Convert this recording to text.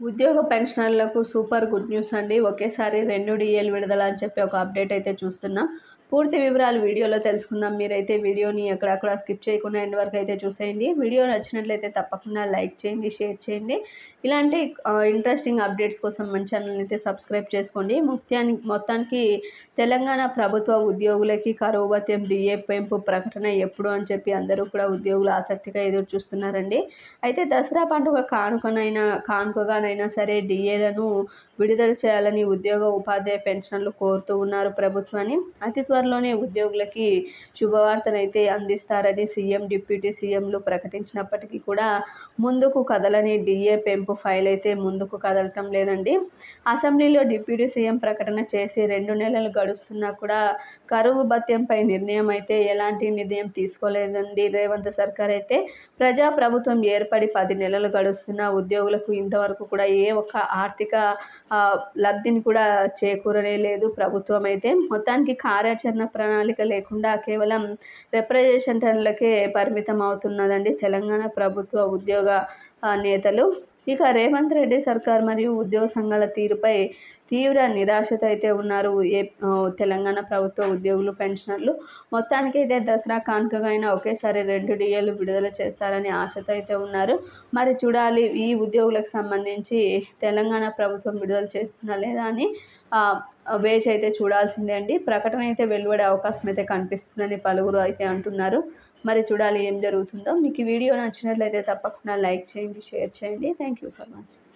ఉద్యోగ పెన్షనర్లకు super good news అండి. ఒకేసారి 2 డీఏలు విడుదల అని చెప్పి ఒక అప్డేట్ అయితే చూస్తున్నాం. పూర్తి వివరాలు వీడియోలో తెలుసుకుందాం. మీరైతే వీడియోని ఎక్కడక్కడ స్కిప్ చేయకుండా ఎండ్ వరకు అయితే చూసేయండి. వీడియో నచ్చినట్లయితే తప్పకుండా లైక్ చేయండి, షేర్ చేయండి. ఇలాంటి ఇంట్రెస్టింగ్ అప్డేట్స్ కోసం మన ఛానల్ని అయితే సబ్స్క్రైబ్ చేసుకోండి. మొత్తానికి తెలంగాణ ప్రభుత్వ ఉద్యోగులకి కరువు భత్యం డిఏ పెంపు ప్రకటన ఎప్పుడు అని చెప్పి అందరూ కూడా ఉద్యోగులు ఆసక్తిగా ఎదురు చూస్తున్నారండి. అయితే దసరా పండుగ కానుకగానైనా సరే డిఏలను విడుదల చేయాలని ఉద్యోగ ఉపాధ్యాయ పెన్షనర్లు కోరుతూ ఉన్నారు ప్రభుత్వాన్ని. అతి త్వరలోనే ఉద్యోగులకి శుభవార్తనైతే అందిస్తారని సీఎం, డిప్యూటీ సీఎంలు ప్రకటించినప్పటికీ కూడా ముందుకు కదలని డిఏ పెంపు ఫైల్ అయితే ముందుకు కదలటం లేదండి. అసెంబ్లీలో డిప్యూటీ సీఎం ప్రకటన చేసి 2 నెలలు గడుస్తున్నా కూడా కరువు భత్యంపై నిర్ణయం అయితే ఎలాంటి నిర్ణయం తీసుకోలేదండి రేవంత్ సర్కార్ అయితే. ప్రభుత్వం ఏర్పడి 10 నెలలు గడుస్తున్నా ఉద్యోగులకు ఇంతవరకు కూడా ఏ ఒక్క ఆర్థిక లబ్ధిని కూడా చేకూరనే లేదు ప్రభుత్వం అయితే. మొత్తానికి కార్యాచరణ ప్రణాళిక లేకుండా కేవలం రిప్రజెంటేషన్లకే పరిమితం అవుతున్నదండి తెలంగాణ ప్రభుత్వ ఉద్యోగ నేతలు. ఇక రేవంత్ రెడ్డి సర్కార్ మరియు ఉద్యోగ సంఘాల తీరుపై తీవ్ర నిరాశతో అయితే ఉన్నారు తెలంగాణ ప్రభుత్వ ఉద్యోగులు, పెన్షనర్లు. మొత్తానికైతే దసరా కానుకగా అయినా ఒకేసారి 2 డిఏలు విడుదల చేస్తారని ఆశతో అయితే ఉన్నారు. మరి చూడాలి ఈ ఉద్యోగులకు సంబంధించి తెలంగాణ ప్రభుత్వం విడుదల చేస్తుందా లేదా అని వేచి అయితే చూడాల్సిందే అండి. ప్రకటన అయితే వెలువడే అవకాశం అయితే కనిపిస్తుందని పలువురు అయితే అంటున్నారు. మరి చూడాలి ఏం జరుగుతుందో. మీకు ఈ వీడియో నచ్చినట్లయితే తప్పకుండా లైక్ చేయండి, షేర్ చేయండి. Thank you for watching.